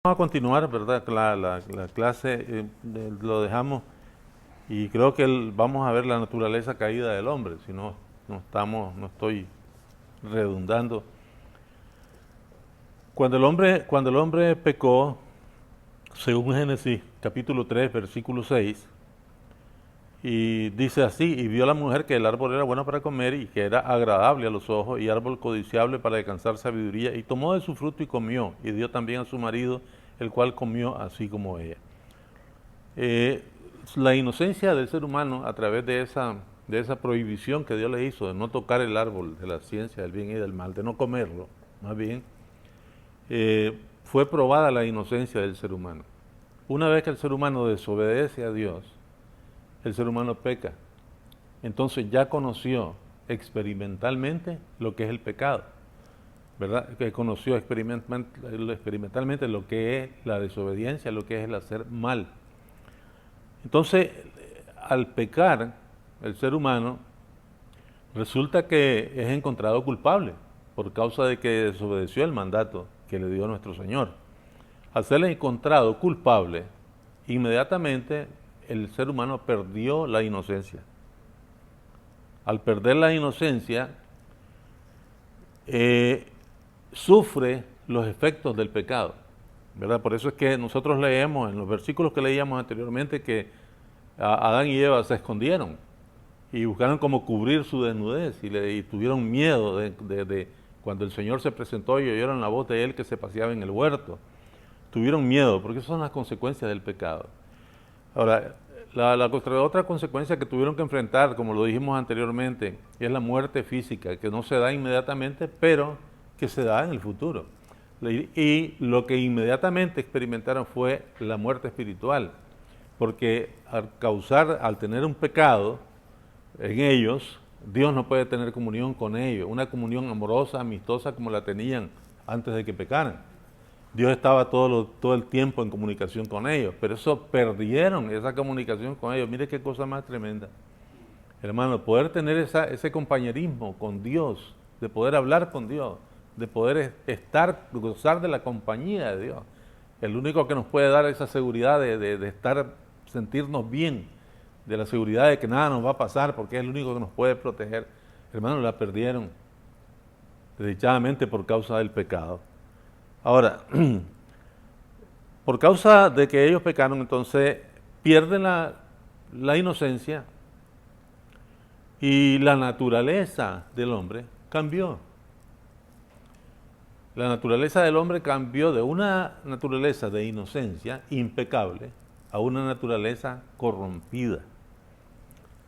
Vamos a continuar, ¿verdad? La clase lo dejamos y creo que vamos a ver la naturaleza caída del hombre, si no, no estoy redundando. Cuando el hombre pecó, según Génesis capítulo 3, versículo 6, y dice así: y vio la mujer que el árbol era bueno para comer y que era agradable a los ojos y árbol codiciable para alcanzar sabiduría, y tomó de su fruto y comió, y dio también a su marido, el cual comió así como ella. Eh, la inocencia del ser humano, a través de esa prohibición que Dios le hizo de no tocar el árbol de la ciencia del bien y del mal, de no comerlo, más bien, fue probada la inocencia del ser humano. Una vez que el ser humano desobedece a Dios, el ser humano peca. Entonces ya conoció experimentalmente lo que es el pecado, ¿verdad? Que conoció experimentalmente lo que es la desobediencia, lo que es el hacer mal. Entonces, al pecar, el ser humano resulta que es encontrado culpable por causa de que desobedeció el mandato que le dio nuestro Señor. Al ser encontrado culpable, inmediatamente el ser humano perdió la inocencia. Al perder la inocencia, sufre los efectos del pecado, ¿verdad? Por eso es que nosotros leemos en los versículos que leíamos anteriormente que Adán y Eva se escondieron y buscaron como cubrir su desnudez y tuvieron miedo de cuando el Señor se presentó y oyeron la voz de Él que se paseaba en el huerto. Tuvieron miedo porque esas son las consecuencias del pecado. Ahora, la otra consecuencia que tuvieron que enfrentar, como lo dijimos anteriormente, es la muerte física, que no se da inmediatamente, pero que se da en el futuro. Y lo que inmediatamente experimentaron fue la muerte espiritual, porque al tener un pecado en ellos, Dios no puede tener comunión con ellos, una comunión amorosa, amistosa como la tenían antes de que pecaran. Dios estaba todo el tiempo en comunicación con ellos, pero eso perdieron esa comunicación con ellos. Mire qué cosa más tremenda. Hermano, poder tener ese compañerismo con Dios, de poder hablar con Dios, de poder gozar de la compañía de Dios. El único que nos puede dar esa seguridad de sentirnos bien, de la seguridad de que nada nos va a pasar, porque es el único que nos puede proteger. Hermano, la perdieron, desdichadamente por causa del pecado. Ahora, por causa de que ellos pecaron, entonces pierden la inocencia y la naturaleza del hombre cambió. La naturaleza del hombre cambió de una naturaleza de inocencia impecable a una naturaleza corrompida.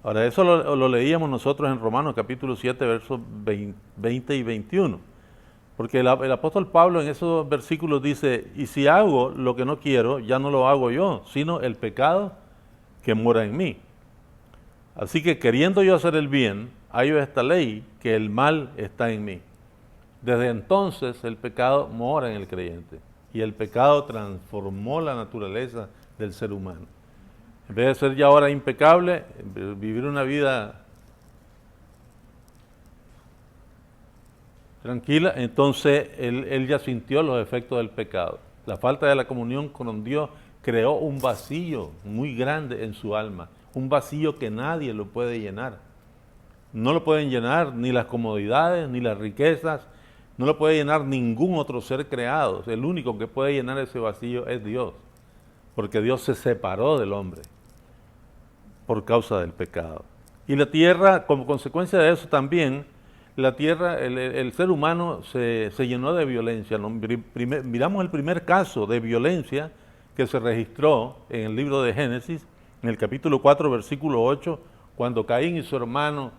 Ahora, eso lo leíamos nosotros en Romanos capítulo 7, versos 20 y 21. Porque el apóstol Pablo en esos versículos dice: y si hago lo que no quiero, ya no lo hago yo, sino el pecado que mora en mí. Así que queriendo yo hacer el bien, hallo esta ley, que el mal está en mí. Desde entonces el pecado mora en el creyente y el pecado transformó la naturaleza del ser humano. En vez de ser ya ahora impecable, vivir una vida tranquila, entonces él ya sintió los efectos del pecado. La falta de la comunión con Dios creó un vacío muy grande en su alma, un vacío que nadie lo puede llenar. No lo pueden llenar ni las comodidades, ni las riquezas, no lo puede llenar ningún otro ser creado. El único que puede llenar ese vacío es Dios, porque Dios se separó del hombre por causa del pecado. Y la tierra, como consecuencia de eso también, la tierra, el ser humano se llenó de violencia. Miramos el primer caso de violencia que se registró en el libro de Génesis, en el capítulo 4, versículo 8, cuando Caín y su hermano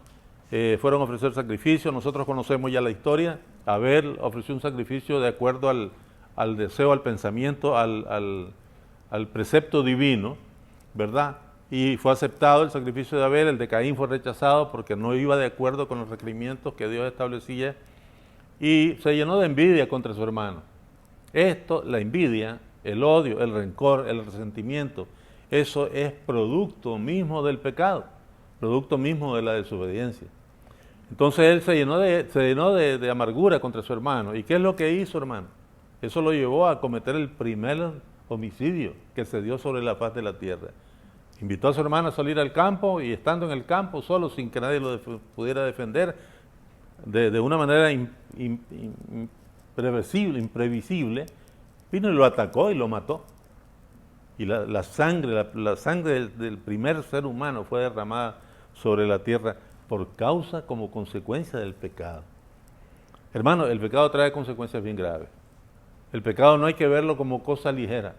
fueron a ofrecer sacrificio. Nosotros conocemos ya la historia. Abel ofreció un sacrificio de acuerdo al deseo, al pensamiento, al precepto divino, ¿verdad? Y fue aceptado el sacrificio de Abel. El de Caín fue rechazado porque no iba de acuerdo con los requerimientos que Dios establecía, y se llenó de envidia contra su hermano. Esto, la envidia, el odio, el rencor, el resentimiento, eso es producto mismo del pecado, producto mismo de la desobediencia. Entonces él se llenó de amargura contra su hermano. ¿Y qué es lo que hizo, hermano? Eso lo llevó a cometer el primer homicidio que se dio sobre la faz de la tierra. Invitó a su hermano a salir al campo y estando en el campo solo, sin que nadie lo pudiera defender, de una manera imprevisible, vino y lo atacó y lo mató. Y la sangre del primer ser humano fue derramada sobre la tierra por causa, como consecuencia del pecado. Hermano, el pecado trae consecuencias bien graves. El pecado no hay que verlo como cosa ligera.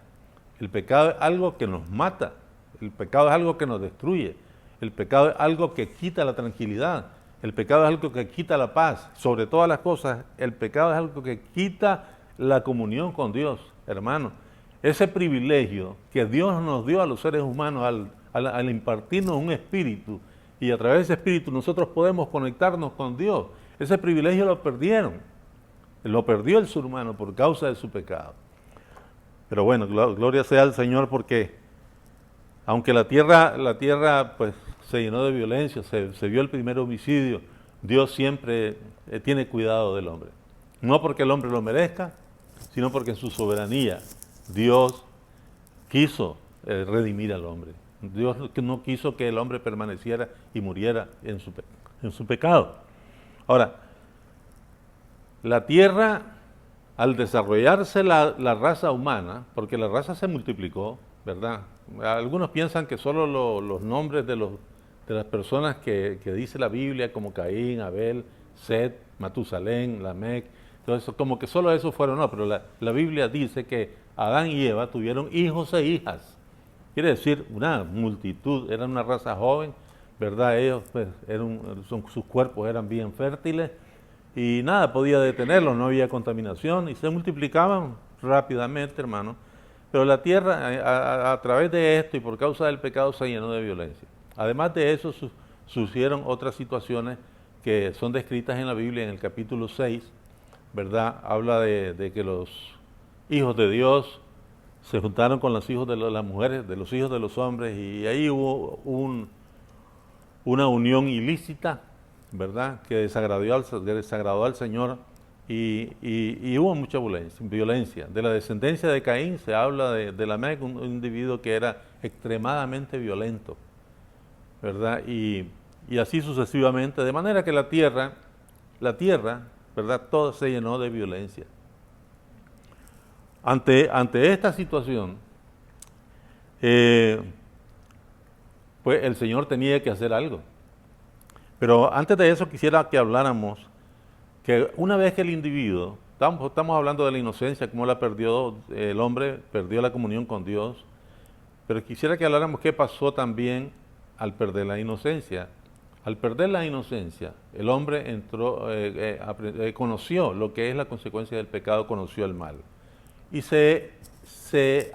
El pecado es algo que nos mata. El pecado es algo que nos destruye. El pecado es algo que quita la tranquilidad. El pecado es algo que quita la paz. Sobre todas las cosas, el pecado es algo que quita la comunión con Dios, hermano. Ese privilegio que Dios nos dio a los seres humanos al impartirnos un espíritu, y a través de ese espíritu nosotros podemos conectarnos con Dios. Ese privilegio lo perdieron. Lo perdió el ser humano por causa de su pecado. Pero bueno, gloria sea al Señor, porque aunque la tierra pues se llenó de violencia, se vio el primer homicidio, Dios siempre tiene cuidado del hombre. No porque el hombre lo merezca, sino porque en su soberanía Dios quiso redimir al hombre. Dios no quiso que el hombre permaneciera y muriera en su pecado. Ahora, la tierra, al desarrollarse la raza humana, porque la raza se multiplicó, ¿verdad? Algunos piensan que solo los nombres de las personas que dice la Biblia, como Caín, Abel, Set, Matusalén, Lamec, todo eso, como que solo esos fueron, no, pero la Biblia dice que Adán y Eva tuvieron hijos e hijas. Quiere decir, una multitud, eran una raza joven, ¿verdad? Ellos, pues, sus cuerpos eran bien fértiles y nada podía detenerlos, no había contaminación y se multiplicaban rápidamente, hermano. Pero la tierra, a través de esto y por causa del pecado, se llenó de violencia. Además de eso, surgieron otras situaciones que son descritas en la Biblia en el capítulo 6, ¿verdad? Habla de que los hijos de Dios se juntaron con los hijos de las mujeres, de los hijos de los hombres, y ahí hubo una unión ilícita, ¿verdad? Que desagradó al Señor y hubo mucha violencia. De la descendencia de Caín se habla de Lamec, un individuo que era extremadamente violento, ¿verdad? Y así sucesivamente, de manera que la tierra, ¿verdad? Todo se llenó de violencia. Ante esta situación, pues el Señor tenía que hacer algo. Pero antes de eso quisiera que habláramos que una vez que el individuo, estamos hablando de la inocencia, cómo la perdió el hombre, perdió la comunión con Dios, pero quisiera que habláramos qué pasó también al perder la inocencia. Al perder la inocencia, el hombre conoció lo que es la consecuencia del pecado, conoció el mal. Y se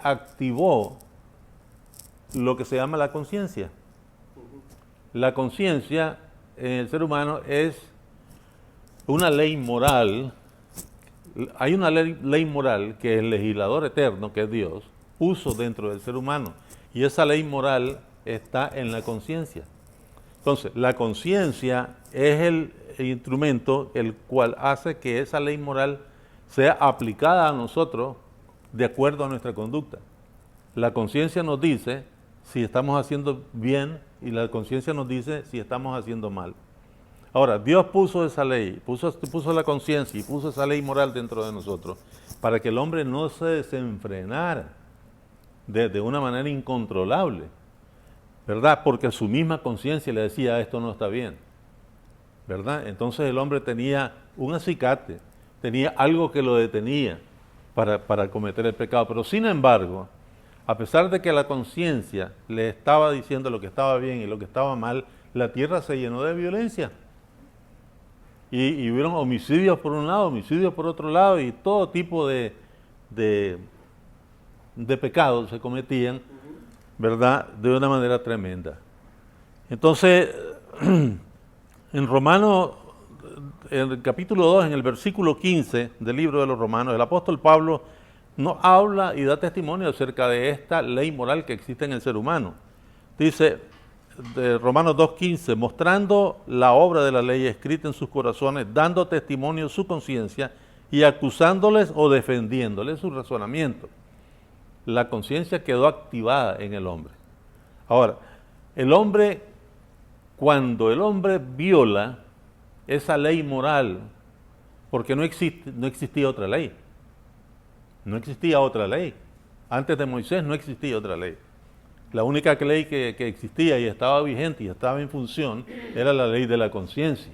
activó lo que se llama la conciencia. La conciencia en el ser humano es una ley moral. Hay una ley moral que el legislador eterno, que es Dios, puso dentro del ser humano. Y esa ley moral está en la conciencia. Entonces, la conciencia es el instrumento el cual hace que esa ley moral sea aplicada a nosotros de acuerdo a nuestra conducta. La conciencia nos dice si estamos haciendo bien y la conciencia nos dice si estamos haciendo mal. Ahora, Dios puso esa ley, puso la conciencia y puso esa ley moral dentro de nosotros para que el hombre no se desenfrenara de una manera incontrolable, ¿verdad? Porque su misma conciencia le decía, esto no está bien, ¿verdad? Entonces el hombre tenía un acicate, tenía algo que lo detenía para cometer el pecado. Pero sin embargo, a pesar de que la conciencia le estaba diciendo lo que estaba bien y lo que estaba mal, la tierra se llenó de violencia. Y hubieron homicidios por un lado, homicidios por otro lado, y todo tipo de pecados se cometían, ¿verdad?, de una manera tremenda. Entonces, en Romanos, en el capítulo 2, en el versículo 15 del libro de los Romanos, el apóstol Pablo nos habla y da testimonio acerca de esta ley moral que existe en el ser humano. Dice, de Romanos 2:15, mostrando la obra de la ley escrita en sus corazones, dando testimonio su conciencia y acusándoles o defendiéndoles su razonamiento. La conciencia quedó activada en el hombre. Ahora, el hombre, cuando el hombre viola esa ley moral, porque no existía otra ley. No existía otra ley. Antes de Moisés no existía otra ley. La única ley que existía y estaba vigente y estaba en función era la ley de la conciencia,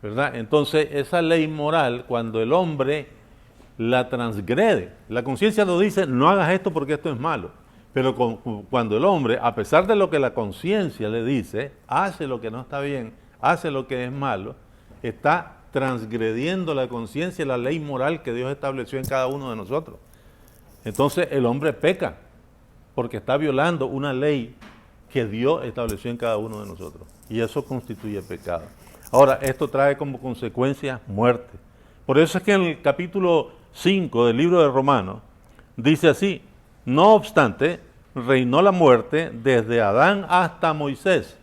¿verdad? Entonces, esa ley moral, cuando el hombre la transgrede, la conciencia lo dice, no hagas esto porque esto es malo. Pero cuando el hombre, a pesar de lo que la conciencia le dice, hace lo que no está bien, hace lo que es malo, está transgrediendo la conciencia y la ley moral que Dios estableció en cada uno de nosotros. Entonces el hombre peca, porque está violando una ley que Dios estableció en cada uno de nosotros. Y eso constituye pecado. Ahora, esto trae como consecuencia muerte. Por eso es que en el capítulo 5 del libro de Romanos, dice así: no obstante, reinó la muerte desde Adán hasta Moisés.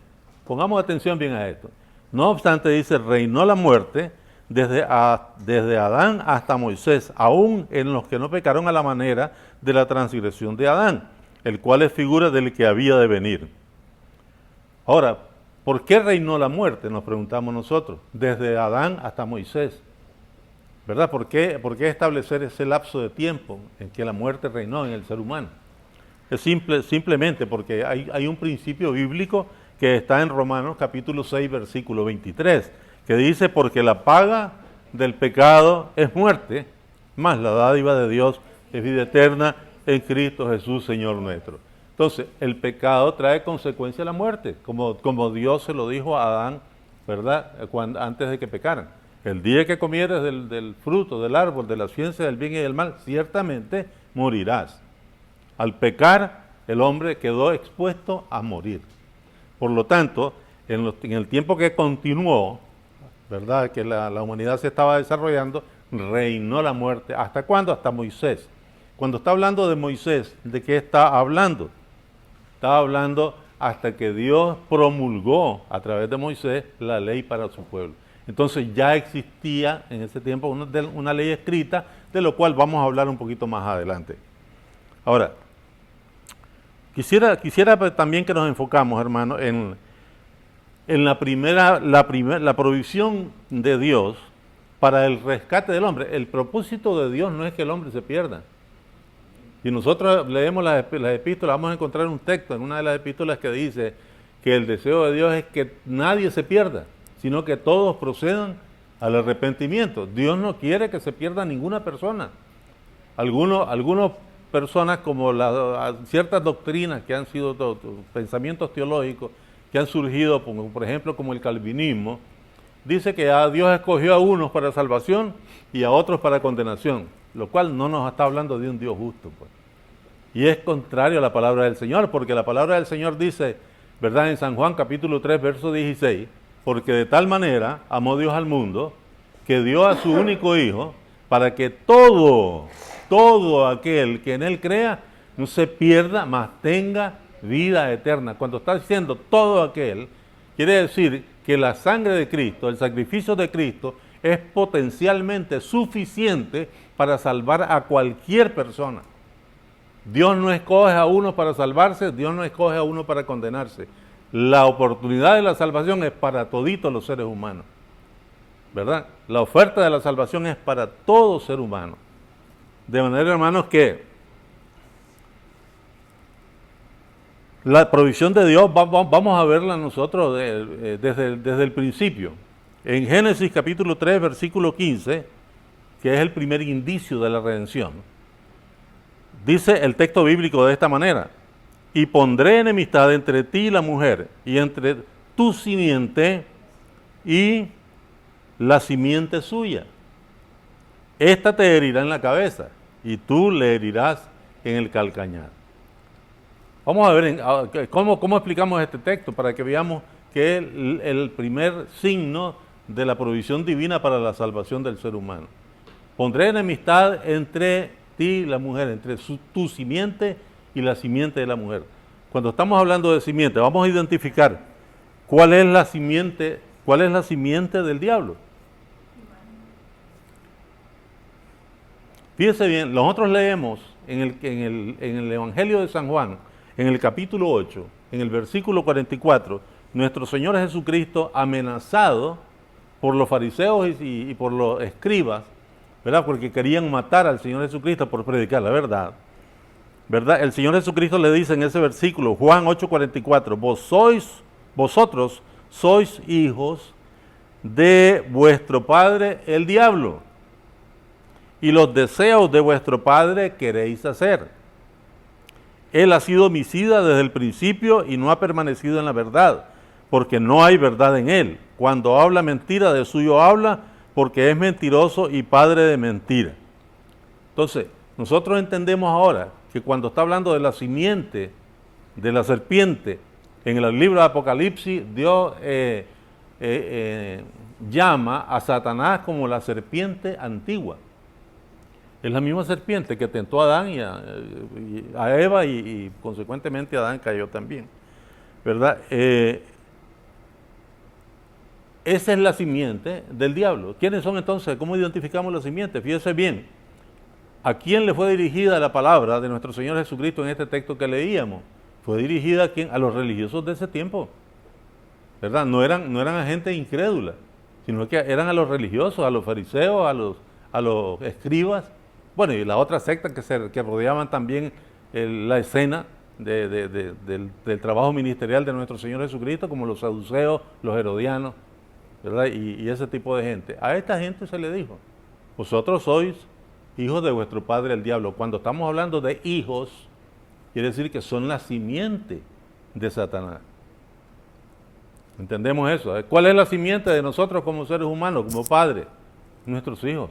Pongamos atención bien a esto. No obstante, dice, reinó la muerte desde Adán hasta Moisés, aún en los que no pecaron a la manera de la transgresión de Adán, el cual es figura del que había de venir. Ahora, ¿por qué reinó la muerte? Nos preguntamos nosotros, desde Adán hasta Moisés. ¿Verdad? ¿Por qué establecer ese lapso de tiempo en que la muerte reinó en el ser humano? Es simplemente porque hay un principio bíblico que está en Romanos capítulo 6, versículo 23, que dice, porque la paga del pecado es muerte, mas la dádiva de Dios es vida eterna en Cristo Jesús, Señor nuestro. Entonces, el pecado trae consecuencia a la muerte, como Dios se lo dijo a Adán, ¿verdad? Antes de que pecaran. El día que comieres del fruto del árbol de la ciencia del bien y del mal, ciertamente morirás. Al pecar, el hombre quedó expuesto a morir. Por lo tanto, en el tiempo que continuó, ¿verdad?, que la humanidad se estaba desarrollando, reinó la muerte. ¿Hasta cuándo? Hasta Moisés. Cuando está hablando de Moisés, ¿de qué está hablando? Está hablando hasta que Dios promulgó a través de Moisés la ley para su pueblo. Entonces ya existía en ese tiempo una ley escrita, de lo cual vamos a hablar un poquito más adelante. Ahora, quisiera también que nos enfocamos, hermano, en la provisión de Dios para el rescate del hombre. El propósito de Dios no es que el hombre se pierda. Si nosotros leemos las epístolas, vamos a encontrar un texto en una de las epístolas que dice que el deseo de Dios es que nadie se pierda, sino que todos procedan al arrepentimiento. Dios no quiere que se pierda ninguna persona. Algunas personas, como ciertas doctrinas que han sido pensamientos teológicos que han surgido, por ejemplo, como el calvinismo, dice que Dios escogió a unos para salvación y a otros para condenación, lo cual no nos está hablando de un Dios justo, pues. Y es contrario a la palabra del Señor, porque la palabra del Señor dice, ¿verdad?, en San Juan capítulo 3, verso 16, porque de tal manera amó Dios al mundo, que dio a su único Hijo, para que todo aquel que en Él crea, no se pierda, mas tenga vida eterna. Cuando está diciendo todo aquel, quiere decir que la sangre de Cristo, el sacrificio de Cristo, es potencialmente suficiente para salvar a cualquier persona. Dios no escoge a uno para salvarse, Dios no escoge a uno para condenarse. La oportunidad de la salvación es para toditos los seres humanos, ¿verdad? La oferta de la salvación es para todo ser humano. De manera, hermanos, que la provisión de Dios vamos a verla nosotros desde el principio. En Génesis capítulo 3, versículo 15, que es el primer indicio de la redención, dice el texto bíblico de esta manera: y pondré enemistad entre ti y la mujer, y entre tu simiente y la simiente suya. Esta te herirá en la cabeza, y tú le herirás en el calcañar. Vamos a ver cómo explicamos este texto para que veamos que es el primer signo de la provisión divina para la salvación del ser humano. Pondré enemistad entre ti y la mujer, entre tu simiente y la simiente de la mujer. Cuando estamos hablando de simiente, vamos a identificar cuál es la simiente del diablo. Fíjese bien, nosotros leemos en el Evangelio de San Juan, en el capítulo 8, en el versículo 44, nuestro Señor Jesucristo amenazado por los fariseos y por los escribas, ¿verdad? Porque querían matar al Señor Jesucristo por predicar la verdad. ¿Verdad? El Señor Jesucristo le dice en ese versículo, Juan 8:44, vosotros sois hijos de vuestro padre el diablo, y los deseos de vuestro padre queréis hacer. Él ha sido homicida desde el principio y no ha permanecido en la verdad, porque no hay verdad en él. Cuando habla mentira, de suyo habla, porque es mentiroso y padre de mentira. Entonces, nosotros entendemos ahora que cuando está hablando de la simiente de la serpiente, en el libro de Apocalipsis, Dios llama a Satanás como la serpiente antigua. Es la misma serpiente que tentó a Adán y a Eva y consecuentemente Adán cayó también, ¿verdad? Esa es la simiente del diablo. ¿Quiénes son entonces? ¿Cómo identificamos la simiente? Fíjese bien, ¿a quién le fue dirigida la palabra de nuestro Señor Jesucristo en este texto que leíamos? Fue dirigida a los religiosos de ese tiempo, ¿verdad? No eran a gente incrédula, sino que eran a los religiosos, a los fariseos, a los escribas, bueno, y la otra secta que rodeaban también la escena del trabajo ministerial de nuestro Señor Jesucristo, como los saduceos, los herodianos, ¿verdad? Y ese tipo de gente. A esta gente se le dijo, vosotros sois hijos de vuestro padre el diablo. Cuando estamos hablando de hijos, quiere decir que son la simiente de Satanás. ¿Entendemos eso? ¿Cuál es la simiente de nosotros como seres humanos, como padres? Nuestros hijos.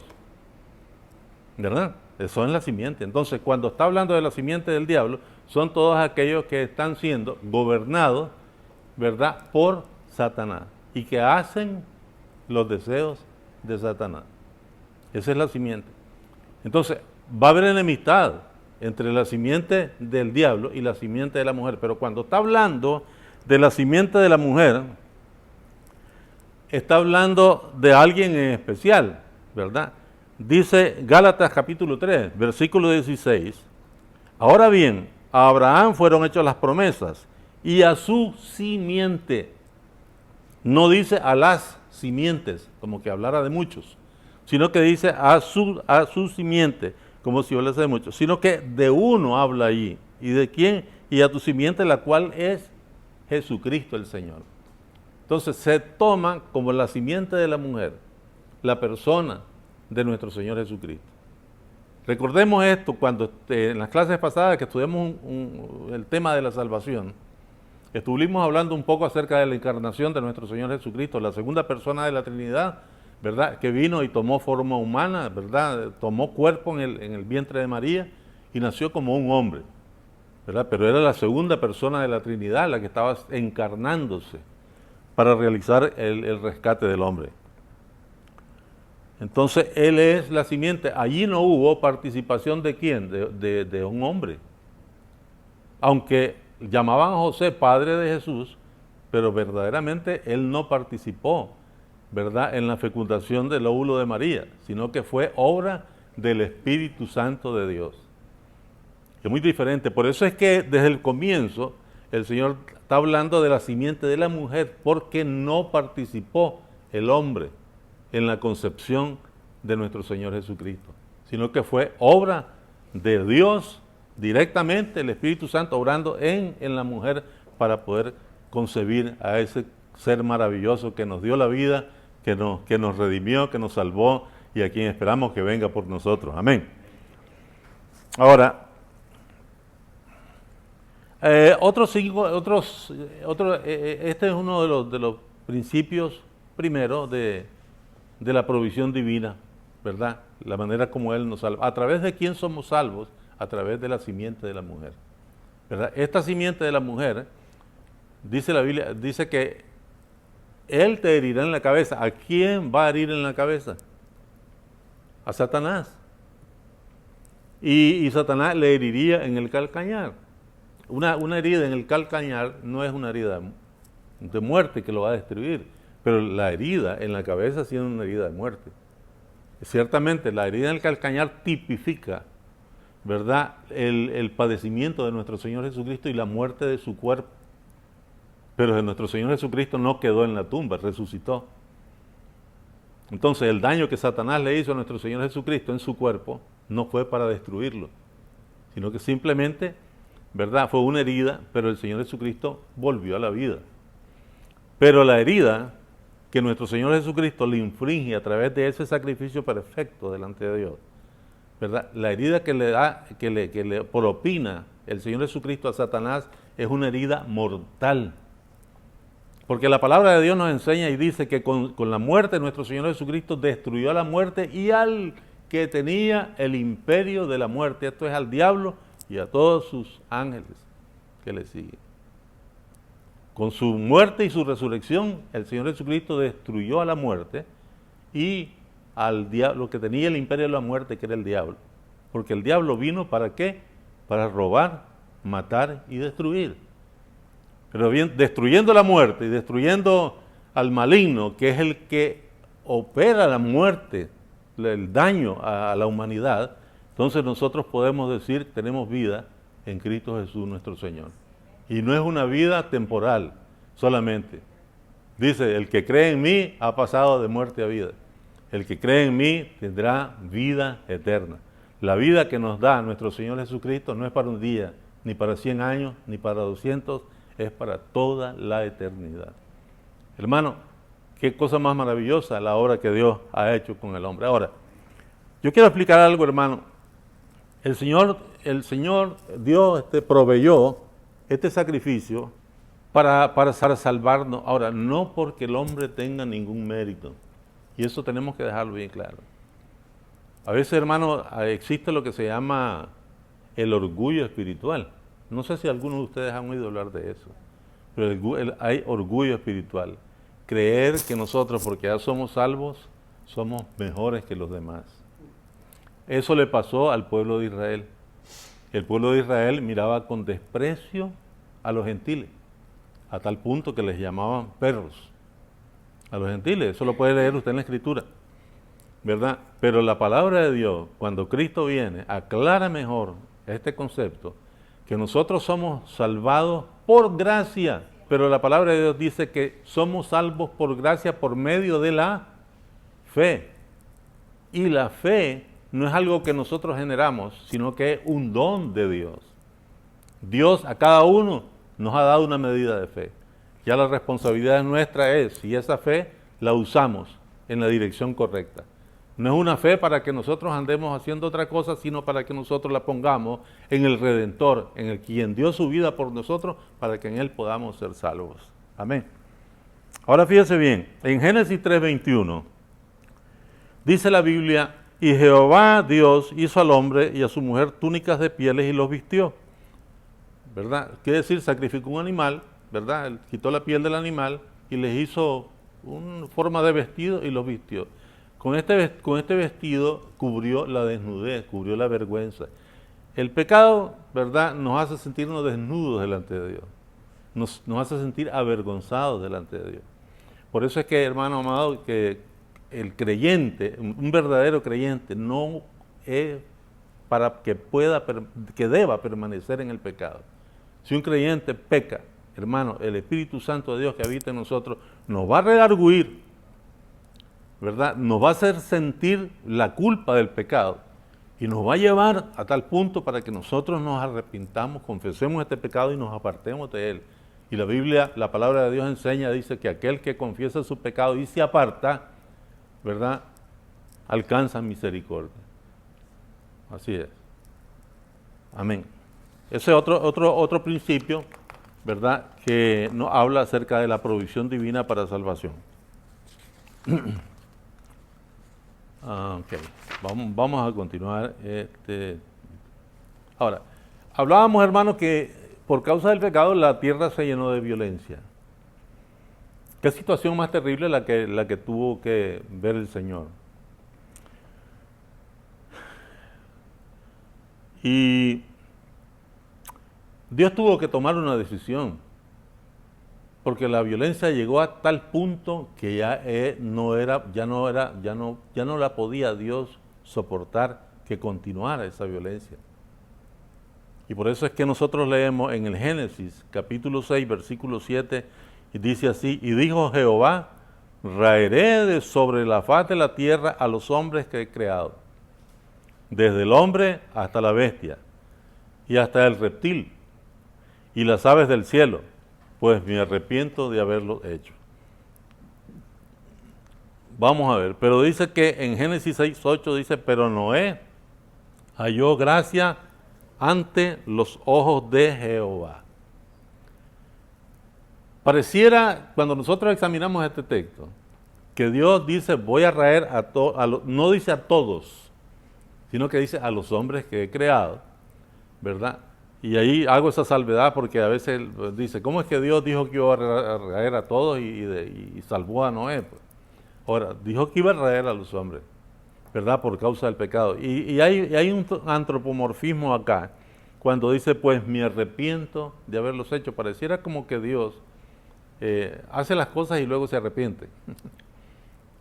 ¿Verdad? Eso es la simiente. Entonces, cuando está hablando de la simiente del diablo, son todos aquellos que están siendo gobernados, ¿verdad?, por Satanás y que hacen los deseos de Satanás. Esa es la simiente. Entonces, va a haber enemistad entre la simiente del diablo y la simiente de la mujer, pero cuando está hablando de la simiente de la mujer, está hablando de alguien en especial, ¿verdad? Dice Gálatas capítulo 3, versículo 16, ahora bien, a Abraham fueron hechas las promesas y a su simiente, no dice a las simientes, como que hablara de muchos, sino que dice a su simiente, como si hablase de muchos, sino que de uno habla allí. ¿Y de quién? Y a tu simiente, la cual es Jesucristo el Señor. Entonces se toma como la simiente de la mujer, la persona de nuestro Señor Jesucristo. Recordemos esto cuando en las clases pasadas que estudiamos el tema de la salvación, estuvimos hablando un poco acerca de la encarnación de nuestro Señor Jesucristo, la segunda persona de la Trinidad, ¿verdad?, que vino y tomó forma humana, ¿verdad?, tomó cuerpo en el vientre de María y nació como un hombre, ¿verdad?, pero era la segunda persona de la Trinidad la que estaba encarnándose para realizar el rescate del hombre. Entonces, Él es la simiente. Allí no hubo participación de ¿quién? De un hombre. Aunque llamaban a José padre de Jesús, pero verdaderamente Él no participó, ¿verdad?, en la fecundación del óvulo de María, sino que fue obra del Espíritu Santo de Dios. Es muy diferente. Por eso es que desde el comienzo el Señor está hablando de la simiente de la mujer, porque no participó el hombre en la concepción de nuestro Señor Jesucristo, sino que fue obra de Dios directamente, el Espíritu Santo obrando en la mujer para poder concebir a ese ser maravilloso que nos dio la vida, que nos redimió, que nos salvó y a quien esperamos que venga por nosotros. Amén. Ahora, este es uno de los principios primero de la provisión divina, ¿verdad? La manera como Él nos salva. ¿A través de quién somos salvos? A través de la simiente de la mujer, ¿verdad? Esta simiente de la mujer, dice la Biblia, dice que Él te herirá en la cabeza. ¿A quién va a herir en la cabeza? A Satanás. Y Satanás le heriría en el calcañar. Una herida en el calcañar no es una herida de muerte que lo va a destruir, pero la herida en la cabeza sí es una herida de muerte. Ciertamente, la herida en el calcañar tipifica, ¿verdad?, el padecimiento de nuestro Señor Jesucristo y la muerte de su cuerpo. Pero nuestro Señor Jesucristo no quedó en la tumba, resucitó. Entonces, el daño que Satanás le hizo a nuestro Señor Jesucristo en su cuerpo no fue para destruirlo, sino que simplemente, ¿verdad?, fue una herida, pero el Señor Jesucristo volvió a la vida. Pero la herida que nuestro Señor Jesucristo le inflige a través de ese sacrificio perfecto delante de Dios, ¿verdad?, la herida que le propina el Señor Jesucristo a Satanás es una herida mortal. Porque la palabra de Dios nos enseña y dice que con la muerte nuestro Señor Jesucristo destruyó a la muerte y al que tenía el imperio de la muerte, esto es al diablo y a todos sus ángeles que le siguen. Con su muerte y su resurrección, el Señor Jesucristo destruyó a la muerte y al diablo que tenía el imperio de la muerte, que era el diablo. Porque el diablo vino ¿para qué? Para robar, matar y destruir. Pero bien, destruyendo la muerte y destruyendo al maligno, que es el que opera la muerte, el daño a la humanidad, entonces nosotros podemos decir, tenemos vida en Cristo Jesús nuestro Señor. Y no es una vida temporal solamente. Dice, el que cree en mí ha pasado de muerte a vida. El que cree en mí tendrá vida eterna. La vida que nos da nuestro Señor Jesucristo no es para un día, ni para 100 años, ni para 200, es para toda la eternidad. Hermano, qué cosa más maravillosa la obra que Dios ha hecho con el hombre. Ahora, yo quiero explicar algo, hermano. El Señor Dios proveyó este sacrificio para salvarnos. Ahora, no porque el hombre tenga ningún mérito. Y eso tenemos que dejarlo bien claro. A veces, hermano, existe lo que se llama el orgullo espiritual. No sé si algunos de ustedes han oído hablar de eso, pero hay orgullo espiritual. Creer que nosotros, porque ya somos salvos, somos mejores que los demás. Eso le pasó al pueblo de Israel. El pueblo de Israel miraba con desprecio a los gentiles, a tal punto que les llamaban perros. A los gentiles, eso lo puede leer usted en la Escritura, ¿verdad? Pero la palabra de Dios, cuando Cristo viene, aclara mejor este concepto, que nosotros somos salvados por gracia, pero la palabra de Dios dice que somos salvos por gracia por medio de la fe. Y la fe no es algo que nosotros generamos, sino que es un don de Dios. Dios a cada uno nos ha dado una medida de fe. Ya la responsabilidad nuestra es si esa fe la usamos en la dirección correcta. No es una fe para que nosotros andemos haciendo otra cosa, sino para que nosotros la pongamos en el Redentor, en el quien dio su vida por nosotros, para que en Él podamos ser salvos. Amén. Ahora fíjese bien, en Génesis 3:21, dice la Biblia, y Jehová Dios hizo al hombre y a su mujer túnicas de pieles y los vistió. ¿Verdad? Quiere decir, sacrificó un animal, ¿verdad? Él quitó la piel del animal y les hizo una forma de vestido y los vistió. Con este vestido cubrió la desnudez, cubrió la vergüenza. El pecado, ¿verdad?, nos hace sentirnos desnudos delante de Dios. Nos hace sentir avergonzados delante de Dios. Por eso es que, hermano amado, que el creyente, un verdadero creyente, no es para que deba permanecer en el pecado. Si un creyente peca, hermano, el Espíritu Santo de Dios que habita en nosotros nos va a redarguir, ¿verdad? Nos va a hacer sentir la culpa del pecado y nos va a llevar a tal punto para que nosotros nos arrepintamos, confesemos este pecado y nos apartemos de él. Y la Biblia, la palabra de Dios enseña, dice que aquel que confiesa su pecado y se aparta, ¿verdad?, alcanza misericordia. Así es. Amén. Ese es otro principio, ¿verdad?, que nos habla acerca de la provisión divina para salvación. Ok, vamos a continuar. Ahora, hablábamos, hermanos, que por causa del pecado la tierra se llenó de violencia. ¿Qué situación más terrible la que tuvo que ver el Señor? Y Dios tuvo que tomar una decisión. porque la violencia llegó a tal punto que ya no la podía Dios soportar que continuara esa violencia. Y por eso es que nosotros leemos en el Génesis, capítulo 6, versículo 7, y dice así: y dijo Jehová, raeré de sobre la faz de la tierra a los hombres que he creado, desde el hombre hasta la bestia, y hasta el reptil, y las aves del cielo, pues me arrepiento de haberlo hecho. Vamos a ver, pero dice que en Génesis 6, 8 dice, pero Noé halló gracia ante los ojos de Jehová. Pareciera, cuando nosotros examinamos este texto, que Dios dice, voy a raer no dice a todos, sino que dice a los hombres que he creado, ¿verdad? Y ahí hago esa salvedad porque a veces dice, ¿cómo es que Dios dijo que iba a raer a todos y salvó a Noé? Pues, ahora, dijo que iba a raer a los hombres, ¿verdad? Por causa del pecado. Y hay un antropomorfismo acá, cuando dice, pues me arrepiento de haberlos hecho. Pareciera como que Dios hace las cosas y luego se arrepiente.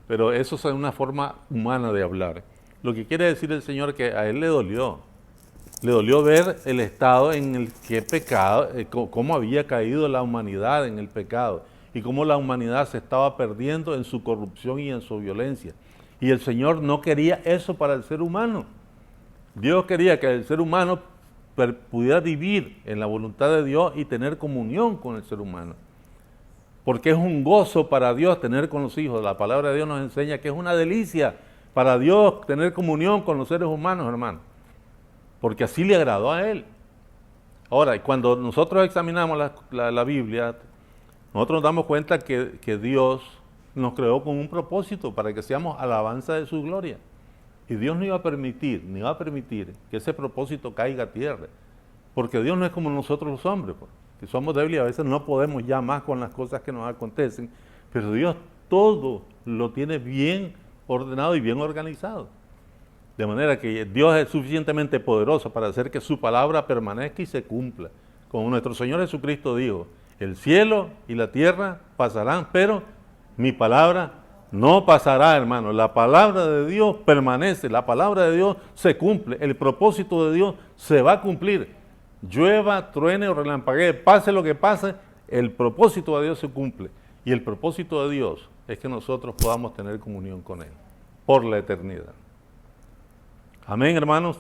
Pero eso es una forma humana de hablar. Lo que quiere decir el Señor que a Él le dolió ver el estado en el que pecado, cómo había caído la humanidad en el pecado y cómo la humanidad se estaba perdiendo en su corrupción y en su violencia. Y el Señor no quería eso para el ser humano. Dios quería que el ser humano pudiera vivir en la voluntad de Dios y tener comunión con el ser humano. Porque es un gozo para Dios tener con los hijos. La palabra de Dios nos enseña que es una delicia para Dios tener comunión con los seres humanos, hermanos. Porque así le agradó a Él. Ahora, cuando nosotros examinamos la Biblia, nosotros nos damos cuenta que Dios nos creó con un propósito para que seamos alabanza de su gloria. Y Dios no iba a permitir, ni va a permitir que ese propósito caiga a tierra. Porque Dios no es como nosotros los hombres, que somos débiles y a veces no podemos ya más con las cosas que nos acontecen. Pero Dios todo lo tiene bien ordenado y bien organizado. De manera que Dios es suficientemente poderoso para hacer que su palabra permanezca y se cumpla. Como nuestro Señor Jesucristo dijo, el cielo y la tierra pasarán, pero mi palabra no pasará, hermano. La palabra de Dios permanece, la palabra de Dios se cumple, el propósito de Dios se va a cumplir. Llueva, truene o relampaguee, pase lo que pase, el propósito de Dios se cumple. Y el propósito de Dios es que nosotros podamos tener comunión con Él por la eternidad. Amén, hermanos.